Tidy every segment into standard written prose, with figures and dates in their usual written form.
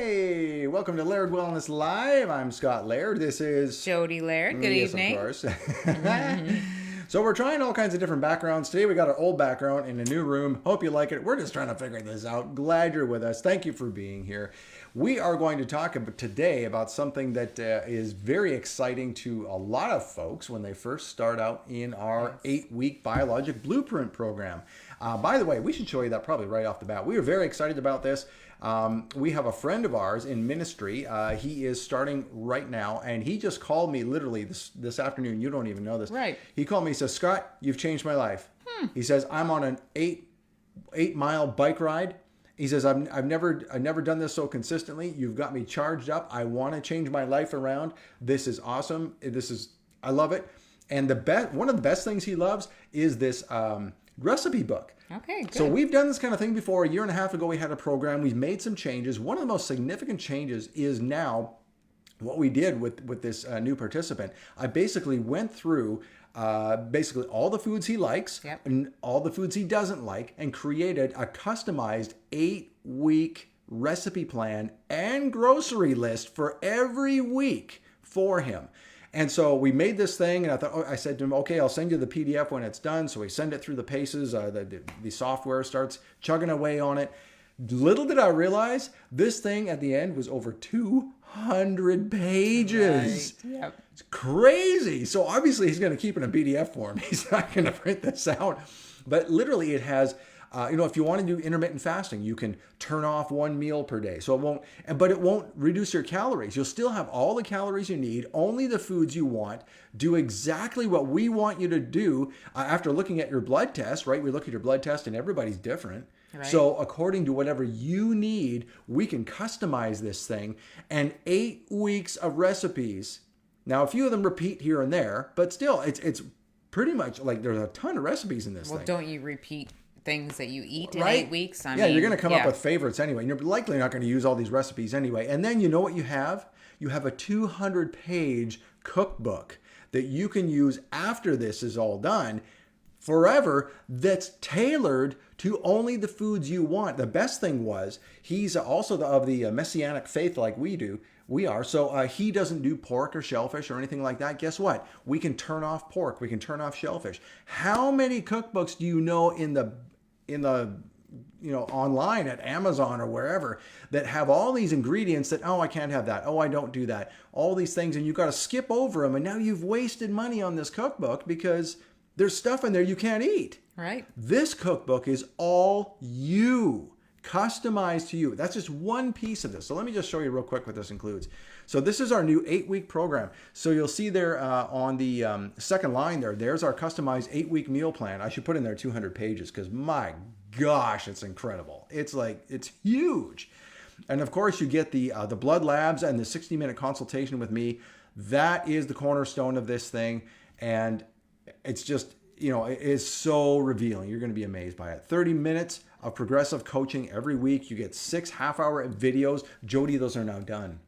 Hey, welcome to Laird Wellness Live. I'm Scott Laird. This is Jodi Laird. Good evening. Of course. So we're trying all kinds of different backgrounds. Today we got our old background in a new room. Hope you like it. We're just trying to figure this out. Glad you're with us. Thank you for being here. We are going to talk today about something that is very exciting to a lot of folks when they first start out in our 8-week biologic blueprint program. By the way, we should show you that probably right off the bat. We are very excited about this. We have a friend of ours in ministry. He is starting right now, and he just called me literally this afternoon. You don't even know this. Right. He called me. He says, "Scott, you've changed my life." He says, "I'm on an 8-mile bike ride." He says, I've never done this so consistently. You've got me charged up. I want to change my life around. This is awesome. I love it. And one of the best things he loves is this recipe book. Okay, good. So we've done this kind of thing before. A year and a half ago, we had a program. We've made some changes. One of the most significant changes is now what we did with this new participant. I basically went through basically all the foods he likes and all the foods he doesn't like, and created a customized 8-week recipe plan and grocery list for every week for him. And so we made this thing, and I said to him, "Okay, I'll send you the PDF when it's done." So we send it through the paces. The software starts chugging away on it. Little did I realize, this thing at the end was over 200 pages. Right. Yep. It's crazy. So obviously he's going to keep it in a PDF form. He's not going to print this out. But literally it has, if you want to do intermittent fasting, you can turn off 1 meal per day. So it won't reduce your calories. You'll still have all the calories you need, only the foods you want. Do exactly what we want you to do after looking at your blood test, right? We look at your blood test and everybody's different. Right. So according to whatever you need, we can customize this thing, and 8 weeks of recipes. Now, a few of them repeat here and there, but still, it's pretty much like there's a ton of recipes in this thing. Well, don't you repeat things that you eat in right? 8 weeks? You're going to come up with favorites anyway. And you're likely not going to use all these recipes anyway. And then you know what you have? You have a 200-page cookbook that you can use after this is all done forever, that's tailored to only the foods you want. The best thing was, he's also of the Messianic faith like we are. So he doesn't do pork or shellfish or anything like that. Guess what? We can turn off pork. We can turn off shellfish. How many cookbooks do you know in the online at Amazon or wherever that have all these ingredients that, I can't have that. I don't do that. All these things, and you've got to skip over them. And now you've wasted money on this cookbook because there's stuff in there you can't eat. Right. This cookbook is all you, customized to you. That's just one piece of this. So let me just show you real quick what this includes. So this is our new 8-week program. So you'll see there on the second line there's our customized 8-week meal plan. I should put in there 200 pages because my gosh, it's incredible. It's huge. And of course you get the blood labs and the 60-minute consultation with me. That is the cornerstone of this thing. And it's just, it is so revealing. You're going to be amazed by it. 30 minutes of progressive coaching every week. You get 6 half-hour videos. Jodi, those are now done.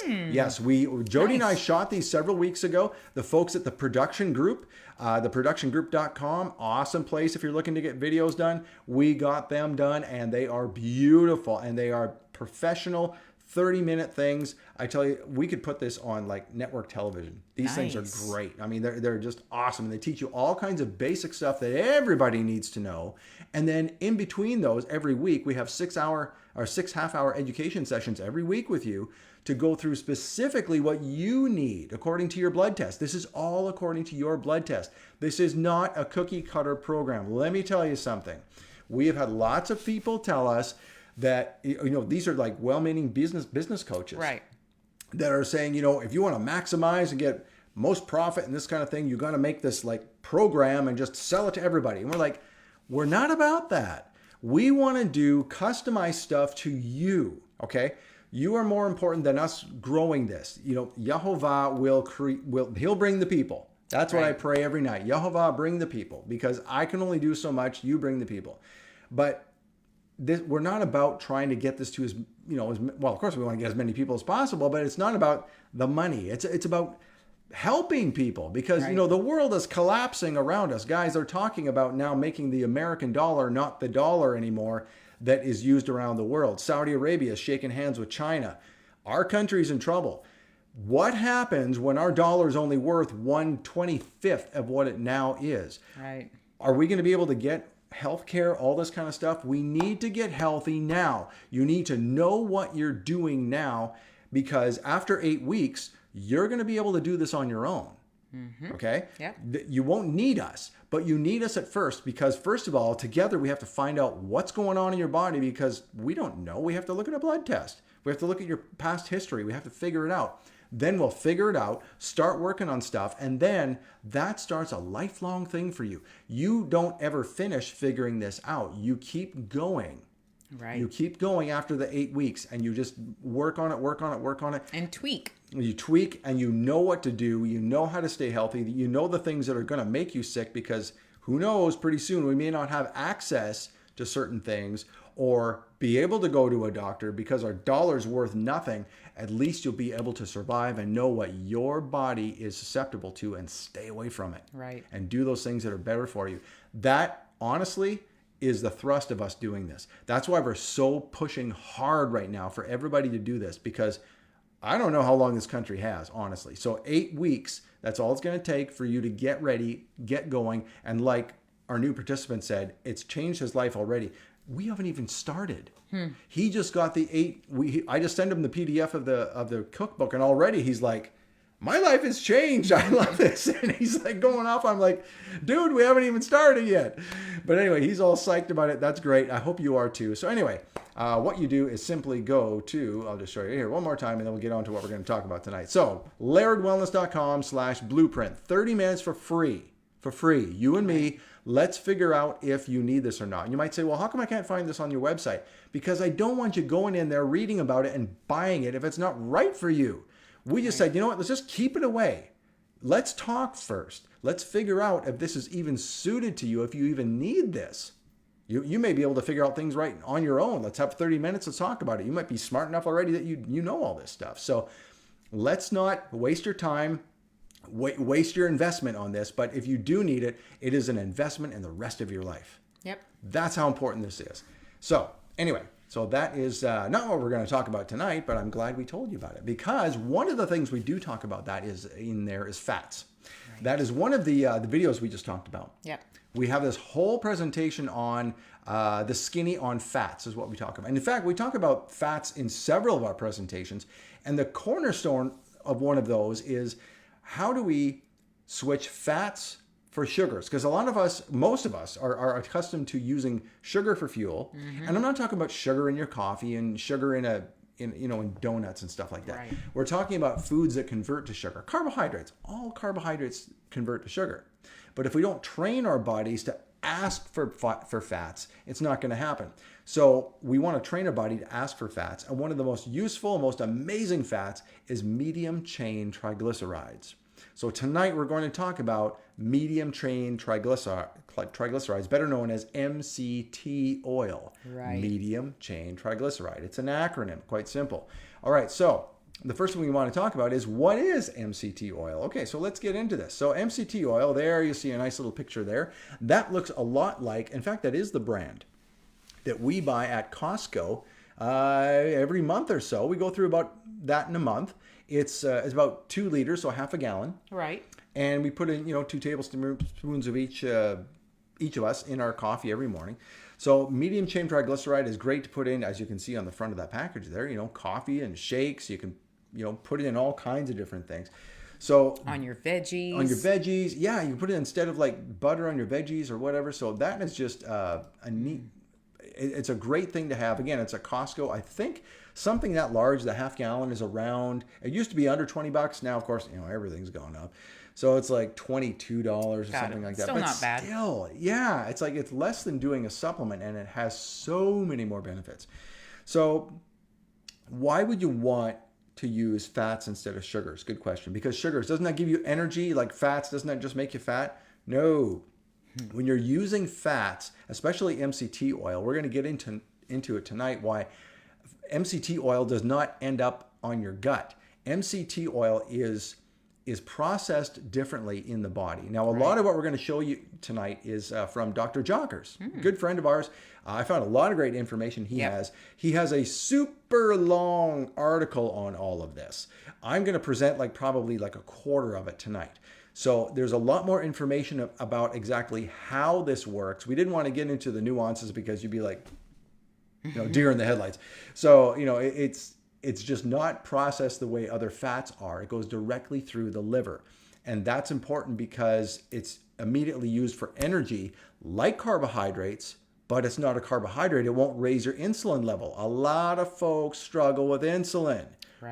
Yes, Jodi and I shot these several weeks ago. The folks at the production group, theproductiongroup.com, awesome place if you're looking to get videos done. We got them done, and they are beautiful, and they are professional 30-minute things. I tell you, we could put this on like network television. These things are great. I mean, they're just awesome. And they teach you all kinds of basic stuff that everybody needs to know. And then in between those, every week, we have 6 half-hour education sessions every week with you to go through specifically what you need according to your blood test. This is all according to your blood test. This is not a cookie cutter program. Let me tell you something. We have had lots of people tell us that, these are like well-meaning business coaches, right, that are saying, if you want to maximize and get most profit and this kind of thing, you got to make this like program and just sell it to everybody. And we're like, we're not about that. We want to do customized stuff to you. Okay. You are more important than us growing this. Yehovah he'll bring the people. That's what I pray every night. Yehovah, bring the people, because I can only do so much. You bring the people. But we're not about trying to get this to of course we want to get as many people as possible, but it's not about the money. It's about helping people, because the world is collapsing around us. Guys are talking about now making the American dollar not the dollar anymore. that is used around the world. Saudi Arabia is shaking hands with China. Our country's in trouble. What happens when our dollar is only worth 1/25th of what it now is? Right. Are we going to be able to get healthcare, all this kind of stuff? We need to get healthy now. You need to know what you're doing now, because after 8 weeks, you're going to be able to do this on your own. Okay? Yep. You won't need us, but you need us at first, because first of all, together we have to find out what's going on in your body, because we don't know. We have to look at a blood test. We have to look at your past history. We have to figure it out. Then we'll figure it out, start working on stuff, and then that starts a lifelong thing for you. You don't ever finish figuring this out. You keep going. Right. You keep going after the 8 weeks, and you just work on it. And tweak. You tweak, and you know what to do. You know how to stay healthy. You know the things that are going to make you sick, because who knows, pretty soon we may not have access to certain things or be able to go to a doctor because our dollar's worth nothing. At least you'll be able to survive and know what your body is susceptible to and stay away from it. Right. And do those things that are better for you. That, honestly, is the thrust of us doing this. That's why we're so pushing hard right now for everybody to do this, because I don't know how long this country has, honestly. So 8 weeks, that's all it's going to take for you to get ready, get going. And like our new participant said, it's changed his life already. We haven't even started. He just got the 8. I just sent him the PDF of the cookbook, and already he's like, my life has changed. I love this. And he's like going off. I'm like, dude, we haven't even started yet. But anyway, he's all psyched about it. That's great. I hope you are too. So anyway, what you do is simply go to, I'll just show you here one more time, and then we'll get on to what we're going to talk about tonight. So lairdwellness.com/blueprint, 30 minutes for free. You and me, let's figure out if you need this or not. And you might say, well, how come I can't find this on your website? Because I don't want you going in there, reading about it and buying it if it's not right for you. We just said, you know what, let's just keep it away. Let's talk first. Let's figure out if this is even suited to you, if you even need this. You may be able to figure out things right on your own. Let's have 30 minutes to talk about it. You might be smart enough already that you know all this stuff. So let's not waste your time, waste your investment on this. But if you do need it, it is an investment in the rest of your life. Yep. That's how important this is. So anyway, so that is not what we're going to talk about tonight, but I'm glad we told you about it, because one of the things we do talk about that is in there is fats. Right. That is one of the videos we just talked about. Yep. We have this whole presentation on the skinny on fats is what we talk about. And in fact, we talk about fats in several of our presentations. And the cornerstone of one of those is, how do we switch fats for sugars? Because most of us are accustomed to using sugar for fuel. And I'm not talking about sugar in your coffee and sugar in donuts and stuff like that. Right. We're talking about foods that convert to sugar. Carbohydrates. All carbohydrates convert to sugar. But if we don't train our bodies to ask for fats, it's not going to happen. So we want to train our body to ask for fats. And one of the most useful, most amazing fats is medium chain triglycerides. So tonight we're going to talk about medium chain triglycerides, better known as MCT oil. Right. Medium chain triglyceride. It's an acronym, quite simple. All right, so the first thing we want to talk about is, what is MCT oil? Okay, so let's get into this. So MCT oil, there you see a nice little picture there. That looks a lot like, in fact, that is the brand that we buy at Costco every month or so. We go through about that in a month. It's about 2 liters, so half a gallon. Right. And we put in, 2 tablespoons of each of us in our coffee every morning. So medium chain triglyceride is great to put in, as you can see on the front of that package there, coffee and shakes. You can, put it in all kinds of different things. So on your veggies. Yeah, you can put it instead of like butter on your veggies or whatever. So that is just it's a great thing to have. Again, it's a Costco. I think something that large, the half gallon, is around, it used to be under $20. Now, of course, everything's gone up. So it's like $22 or something like that. Still but not bad. Still, yeah, it's like it's less than doing a supplement, and it has so many more benefits. So why would you want to use fats instead of sugars? Good question. Because sugars, doesn't that give you energy like fats? Doesn't that just make you fat? No. When you're using fats, especially MCT oil, we're going to get into it tonight, why MCT oil does not end up on your gut. MCT oil is is processed differently in the body. Now, a lot of what we're going to show you tonight is from Dr. Jockers, good friend of ours. I found a lot of great information he has. He has a super long article on all of this. I'm going to present probably a quarter of it tonight. So there's a lot more information about exactly how this works. We didn't want to get into the nuances because you'd be like, deer in the headlights. So, it's just not processed the way other fats are. It goes directly through the liver. And that's important because it's immediately used for energy like carbohydrates, but it's not a carbohydrate. It won't raise your insulin level. A lot of folks struggle with insulin,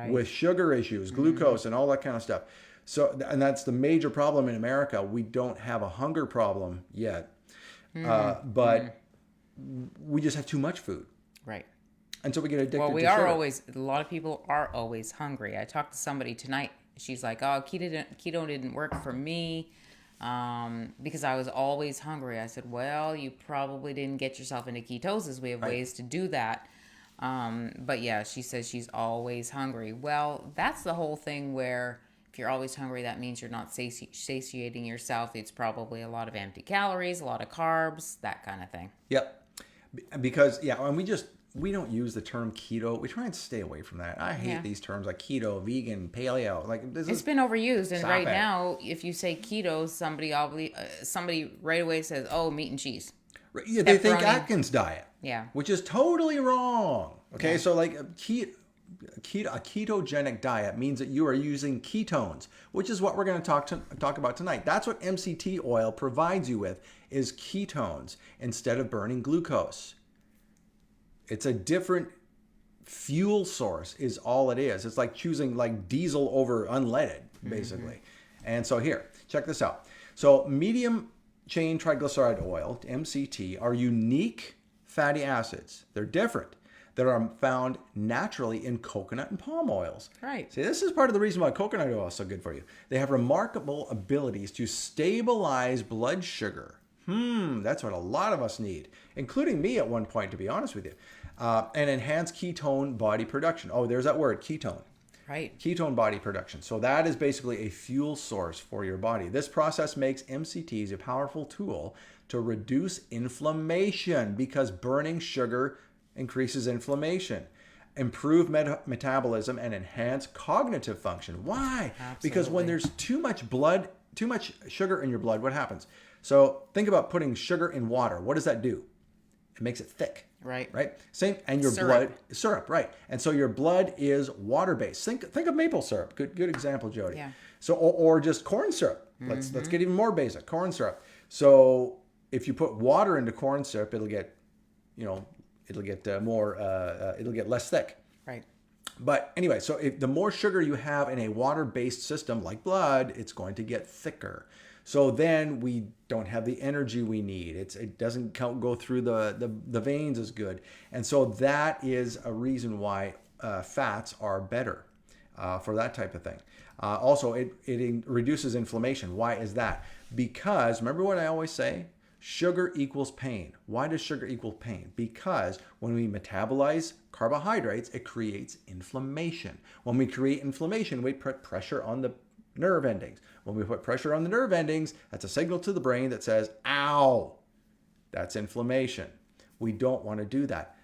with sugar issues, glucose, and all that kind of stuff. So, and that's the major problem in America. We don't have a hunger problem yet, but we just have too much food. Right. And so we get addicted to we sugar. are always, a lot of people are always hungry. I talked to somebody tonight. She's like, oh, keto didn't work for me because I was always hungry. I said, well, you probably didn't get yourself into ketosis. We have ways to do that. But yeah, she says she's always hungry. Well, that's the whole thing where if you're always hungry, that means you're not satiating yourself. It's probably a lot of empty calories, a lot of carbs, that kind of thing. Yep. Because, and we don't use the term keto. We try and stay away from that. I hate these terms like keto, vegan, paleo. It's been overused, and right now, if you say keto, somebody right away says, "Oh, meat and cheese." Yeah, they think Atkins diet. Yeah, which is totally wrong. Okay, so a ketogenic diet means that you are using ketones, which is what we're going to talk about tonight. That's what MCT oil provides you with, is ketones instead of burning glucose. It's a different fuel source is all it is. It's like choosing diesel over unleaded, basically. And so here, check this out. So medium chain triglyceride oil, MCT, are unique fatty acids. They're different. That are found naturally in coconut and palm oils. Right. See, this is part of the reason why coconut oil is so good for you. They have remarkable abilities to stabilize blood sugar. That's what a lot of us need, including me at one point, to be honest with you. And enhance ketone body production. Oh, there's that word, ketone. Right. Ketone body production. So that is basically a fuel source for your body. This process makes MCTs a powerful tool to reduce inflammation because burning sugar increases inflammation, improve metabolism, and enhance cognitive function. Why? Absolutely. Because when there's too much sugar in your blood, what happens? So think about putting sugar in water. What does that do? It makes it thick. Right. Same, and your blood syrup. Right. And so your blood is water based. Think of maple syrup. Good example, Jodi. Yeah. So or just corn syrup. Let's get even more basic. Corn syrup. So if you put water into corn syrup, it'll get less thick. Right. But anyway, so the more sugar you have in a water-based system like blood, it's going to get thicker. So then we don't have the energy we need. It doesn't go through the veins as good. And so that is a reason why fats are better for that type of thing. Also, it reduces inflammation. Why is that? Because, remember what I always say? Sugar equals pain. Why does sugar equal pain? Because when we metabolize carbohydrates, it creates inflammation. When we create inflammation, we put pressure on the nerve endings. When we put pressure on the nerve endings, that's a signal to the brain that says, ow, that's inflammation. We don't want to do that.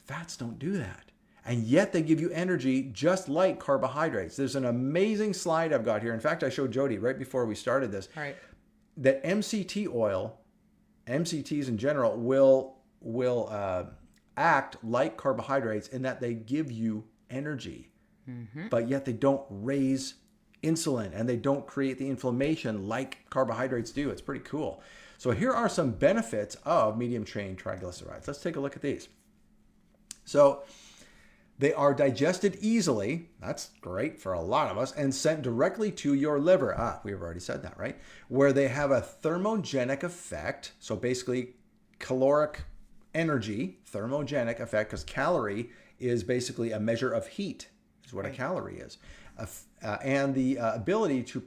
Fats don't do that. And yet they give you energy just like carbohydrates. There's an amazing slide I've got here. In fact, I showed Jodi right before we started this. Right. That MCT oil, MCTs in general, will act like carbohydrates in that they give you energy, but yet they don't raise insulin and they don't create the inflammation like carbohydrates do. It's pretty cool. So here are some benefits of medium chain triglycerides. Let's take a look at these. So they are digested easily. That's great for a lot of us, and sent directly to your liver. We've already said that, right? Where they have a thermogenic effect. So basically caloric energy, thermogenic effect, because calorie is basically a measure of heat, is what a calorie is. And the ability to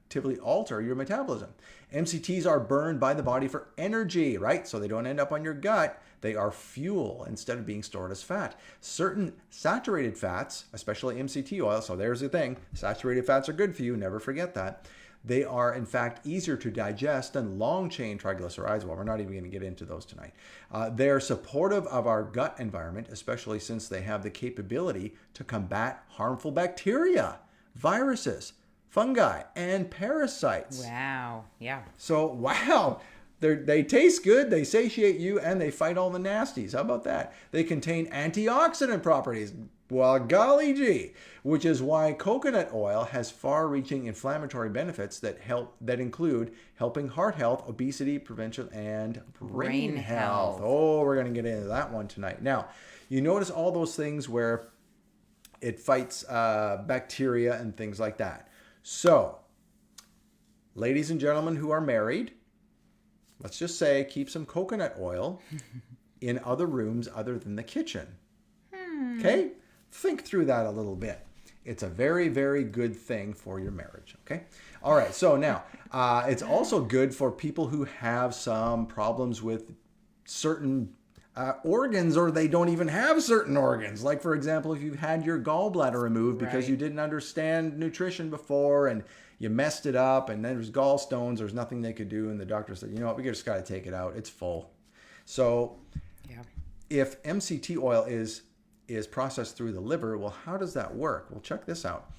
negatively alter your metabolism. MCTs are burned by the body for energy, right? So they don't end up on your gut. They are fuel instead of being stored as fat. Certain saturated fats, especially MCT oil, so there's the thing, saturated fats are good for you, never forget that. They are, in fact, easier to digest than long-chain triglycerides. Well, we're not even going to get into those tonight. They're supportive of our gut environment, especially since they have the capability to combat harmful bacteria, viruses, fungi, and parasites. Wow. Yeah. So, wow. They taste good, they satiate you, and they fight all the nasties. How about that? They contain antioxidant properties. Well, golly gee, which is why coconut oil has far-reaching inflammatory benefits that include helping heart health, obesity prevention, and brain health. Oh, we're going to get into that one tonight. Now, you notice all those things where it fights bacteria and things like that. So, ladies and gentlemen who are married, let's just say keep some coconut oil in other rooms other than the kitchen. Okay? Think through that a little bit. It's a very, very good thing for your marriage. Okay? All right. So now, it's also good for people who have some problems with certain organs, or they don't even have certain organs. Like, for example, if you've had your gallbladder removed because you didn't understand nutrition before and you messed it up, and then there's gallstones, there's nothing they could do, and the doctor said, you know what, we just got to take it out. It's full. So if MCT oil is processed through the liver, well, how does that work? Well, check this out.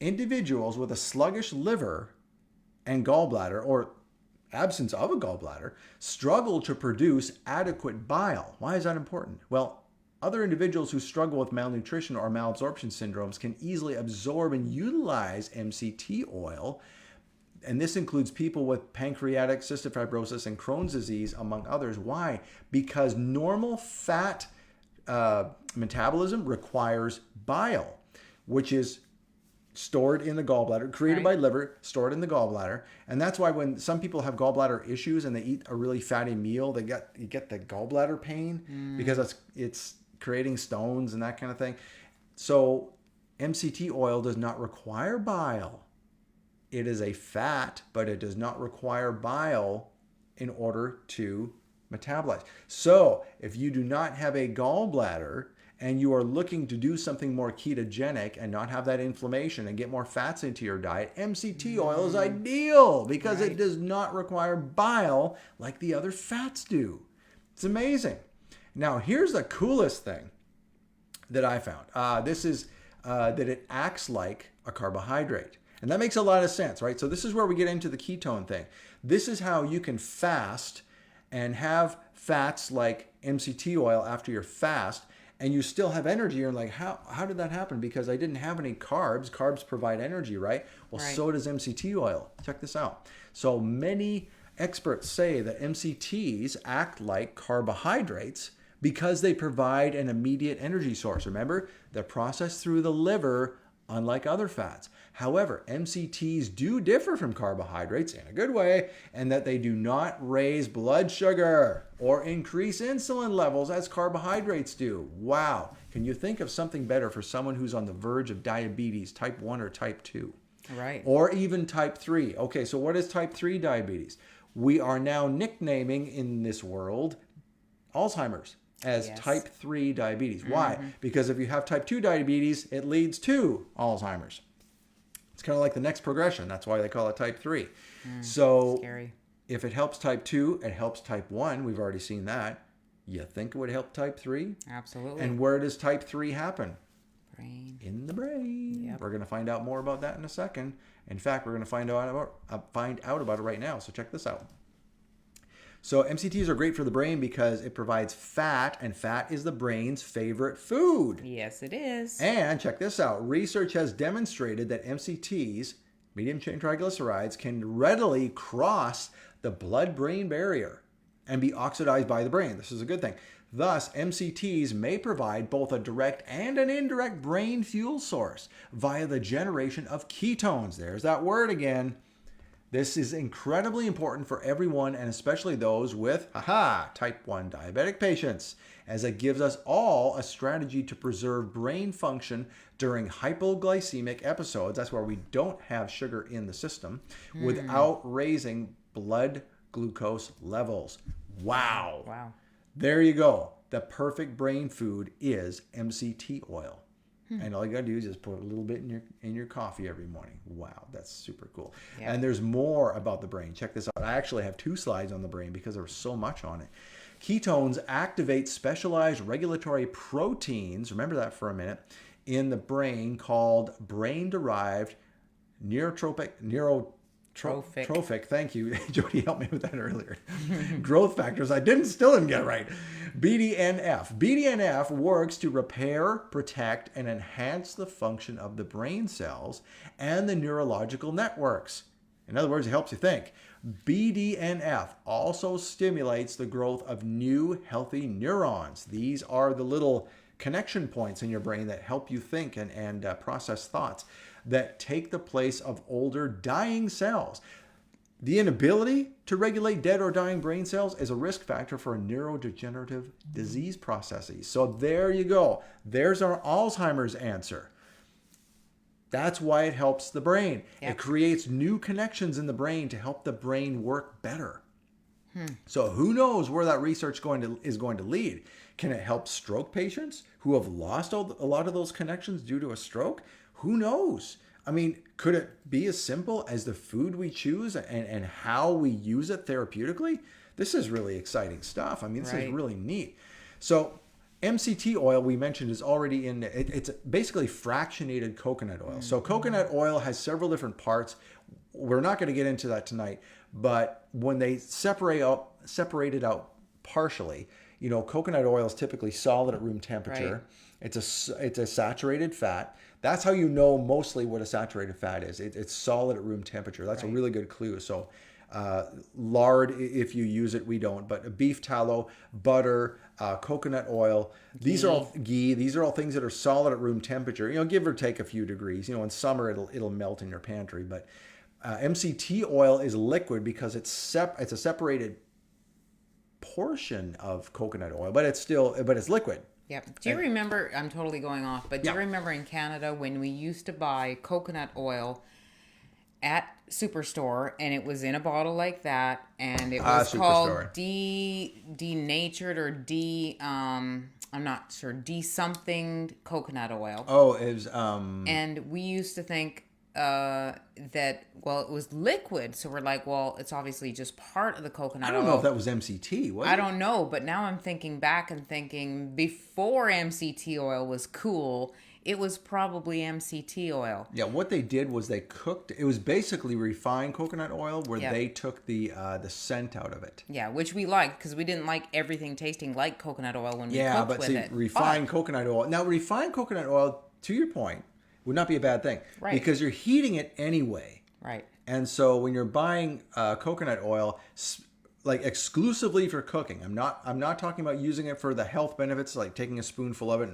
Individuals with a sluggish liver and gallbladder, or absence of a gallbladder, struggle to produce adequate bile. Why is that important? Well, other individuals who struggle with malnutrition or malabsorption syndromes can easily absorb and utilize MCT oil, and this includes people with pancreatic, cystic fibrosis, and Crohn's disease, among others. Why? Because normal fat metabolism requires bile, which is stored in the gallbladder, created by liver, stored in the gallbladder. And that's why when some people have gallbladder issues and they eat a really fatty meal, you get the gallbladder pain because it's creating stones and that kind of thing. So MCT oil does not require bile. It is a fat, but it does not require bile in order to metabolize. So if you do not have a gallbladder and you are looking to do something more ketogenic and not have that inflammation and get more fats into your diet, MCT oil is ideal because it does not require bile like the other fats do. It's amazing. Now, here's the coolest thing that I found. This is that it acts like a carbohydrate. And that makes a lot of sense, right? So this is where we get into the ketone thing. This is how you can fast and have fats like MCT oil after your fast, and you still have energy. You're like, how did that happen? Because I didn't have any carbs. Carbs provide energy, right? Well, so does MCT oil. Check this out. So many experts say that MCTs act like carbohydrates because they provide an immediate energy source. Remember, they're processed through the liver, unlike other fats. However, MCTs do differ from carbohydrates in a good way, and that they do not raise blood sugar or increase insulin levels as carbohydrates do. Wow. Can you think of something better for someone who's on the verge of diabetes, type 1 or type 2? Right. Or even type 3. Okay, so what is type 3 diabetes? We are now nicknaming in this world Alzheimer's as type 3 diabetes. Why? Because if you have type 2 diabetes, it leads to Alzheimer's. It's kind of like the next progression. That's why they call it type 3. So Scary. If it helps type 2, it helps type 1. We've already seen that. You think it would help type 3? Absolutely. And where does type 3 happen? Brain. In the brain. Yep. We're going to find out more about that in a second. In fact, we're going to find out about it right now. So check this out. So MCTs are great for the brain because it provides fat, and fat is the brain's favorite food. Yes, it is. And check this out. Research has demonstrated that MCTs, medium-chain triglycerides, can readily cross the blood-brain barrier and be oxidized by the brain. This is a good thing. Thus, MCTs may provide both a direct and an indirect brain fuel source via the generation of ketones. There's that word again. This is incredibly important for everyone, and especially those with, type 1 diabetic patients, as it gives us all a strategy to preserve brain function during hypoglycemic episodes. That's where we don't have sugar in the system without raising blood glucose levels. Wow. Wow. There you go. The perfect brain food is MCT oil. And all you gotta do is just put a little bit in your coffee every morning. Wow, that's super cool. Yeah. And there's more about the brain. Check this out. I actually have 2 slides on the brain because there was so much on it. Ketones activate specialized regulatory proteins, remember that for a minute, in the brain called brain-derived Trophic. Thank you. Jodi helped me with that earlier. Growth factors. I still didn't get it right. BDNF. BDNF works to repair, protect, and enhance the function of the brain cells and the neurological networks. In other words, it helps you think. BDNF also stimulates the growth of new healthy neurons. These are the little connection points in your brain that help you think and process thoughts, that take the place of older dying cells. The inability to regulate dead or dying brain cells is a risk factor for neurodegenerative disease processes. So there you go. There's our Alzheimer's answer. That's why it helps the brain. Yep. It creates new connections in the brain to help the brain work better. So who knows where that research is going to lead? Can it help stroke patients who have lost a lot of those connections due to a stroke? Who knows? I mean, could it be as simple as the food we choose and how we use it therapeutically? This is really exciting stuff. I mean, this is really neat. So MCT oil, we mentioned, is already in, it's basically fractionated coconut oil. So coconut oil has several different parts. We're not going to get into that tonight, but when they separate it out partially, coconut oil is typically solid at room temperature. Right. It's a saturated fat. That's how you know mostly what a saturated fat is. It's solid at room temperature. That's a really good clue. So lard, if you use it, we don't. But beef tallow, butter, coconut oil, these are all ghee. These are all things that are solid at room temperature. Give or take a few degrees. In summer it'll melt in your pantry. But MCT oil is liquid because it's a separated portion of coconut oil, but it's liquid. Yep. Do you remember, I'm totally going off, but do you remember in Canada when we used to buy coconut oil at Superstore, and it was in a bottle like that, and it was called denatured or I'm not sure, de-somethinged coconut oil. Oh, it was... And we used to think that, it was liquid, so we're like, it's obviously just part of the coconut oil. I don't know if that was MCT, was it? I don't know, but now I'm thinking back and thinking before MCT oil was cool, it was probably MCT oil. Yeah, what they did was they cooked, it was basically refined coconut oil where they took the scent out of it. Yeah, which we liked because we didn't like everything tasting like coconut oil when we cooked with it. Yeah, but refined coconut oil. Now, refined coconut oil, to your point, would not be a bad thing. Right. Because you're heating it anyway. Right. And so when you're buying coconut oil, like exclusively for cooking, I'm not talking about using it for the health benefits, like taking a spoonful of it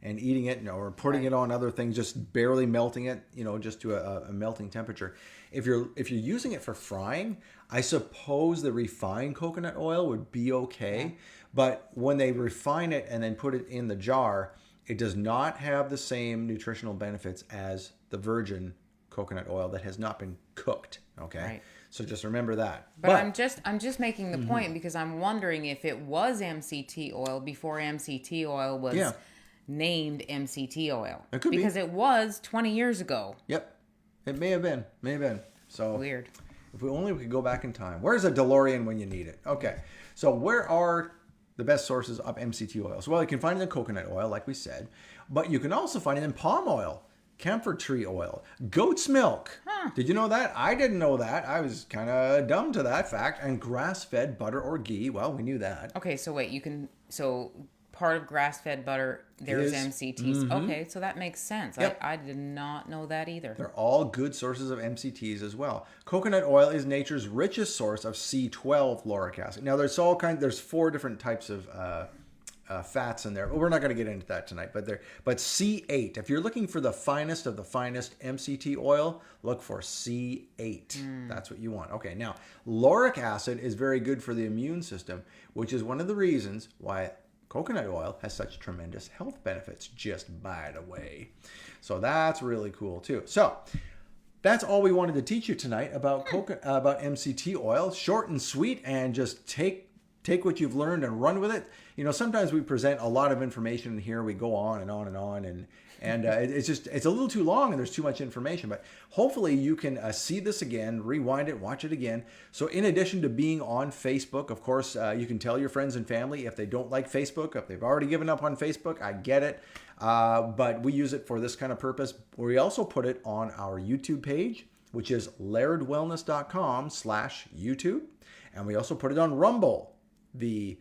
and eating it, or putting it on other things, just barely melting it, just to a melting temperature. If you're using it for frying, I suppose the refined coconut oil would be okay. Yeah. But when they refine it and then put it in the jar, it does not have the same nutritional benefits as the virgin coconut oil that has not been cooked. Okay. Right. So just remember that. But I'm just making the point because I'm wondering if it was MCT oil before MCT oil was named MCT oil. It could be. Because it was 20 years ago. Yep. It may have been. So weird. If we could go back in time. Where's a DeLorean when you need it? Okay. So where are the best sources of MCT oils? Well, you can find it in coconut oil, like we said, but you can also find it in palm oil, camphor tree oil, goat's milk. Huh. Did you know that? I didn't know that. I was kind of dumb to that fact. And grass-fed butter or ghee. Well, we knew that. Okay, so wait, part of grass-fed butter, there's MCTs. Mm-hmm. Okay, so that makes sense. Yep. I did not know that either. They're all good sources of MCTs as well. Coconut oil is nature's richest source of C12 lauric acid. Now, there's 4 different types of fats in there. But we're not going to get into that tonight. But C8. If you're looking for the finest of the finest MCT oil, look for C8. That's what you want. Okay, now lauric acid is very good for the immune system, which is one of the reasons why coconut oil has such tremendous health benefits, just by the way. So that's really cool too. So that's all we wanted to teach you tonight about about MCT oil. Short and sweet, and just take what you've learned and run with it. You know, sometimes we present a lot of information in here. We go on and on and on, and it's a little too long, and there's too much information. But hopefully you can see this again, rewind it, watch it again. So in addition to being on Facebook, of course, you can tell your friends and family if they don't like Facebook, if they've already given up on Facebook. I get it. But we use it for this kind of purpose. We also put it on our YouTube page, which is lairdwellness.com/YouTube. And we also put it on Rumble, the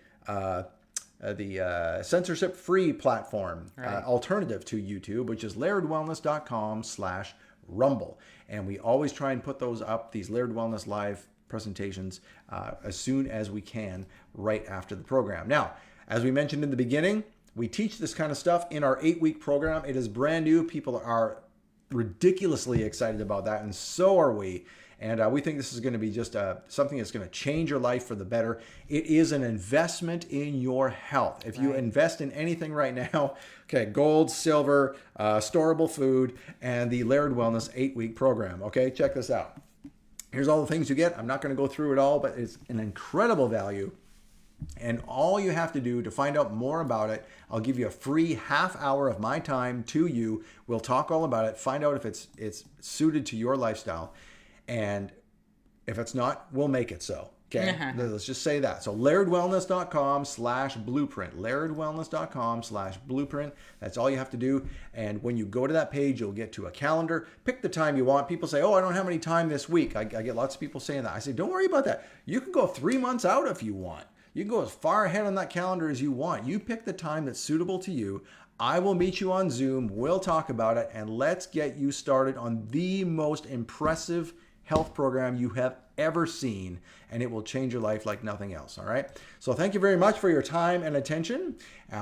censorship-free platform, alternative to YouTube, which is lairdwellness.com/Rumble. And we always try and put those up, these Laird Wellness Live presentations, as soon as we can, right after the program. Now, as we mentioned in the beginning, we teach this kind of stuff in our 8-week program. It is brand new. People are ridiculously excited about that, and so are we. And we think this is going to be just something that's going to change your life for the better. It is an investment in your health. If you invest in anything right now, okay, gold, silver, storable food, and the Laird Wellness 8-week program. Okay, check this out. Here's all the things you get. I'm not going to go through it all, but it's an incredible value. And all you have to do to find out more about it, I'll give you a free half hour of my time to you. We'll talk all about it, find out if it's suited to your lifestyle. And if it's not, we'll make it so. Okay, let's just say that. So lairdwellness.com/blueprint. lairdwellness.com/blueprint. That's all you have to do. And when you go to that page, you'll get to a calendar. Pick the time you want. People say, oh, I don't have any time this week. I get lots of people saying that. I say, don't worry about that. You can go 3 months out if you want. You can go as far ahead on that calendar as you want. You pick the time that's suitable to you. I will meet you on Zoom. We'll talk about it, and let's get you started on the most impressive health program you have ever seen, and it will change your life like nothing else. All right. So thank you very much for your time and attention.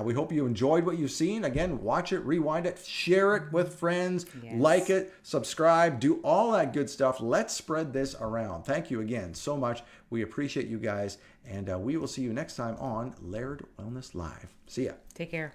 We hope you enjoyed what you've seen. Again, watch it, rewind it, share it with friends, like it, subscribe, do all that good stuff. Let's spread this around. Thank you again so much. We appreciate you guys, and we will see you next time on Laird Wellness Live. See ya. Take care.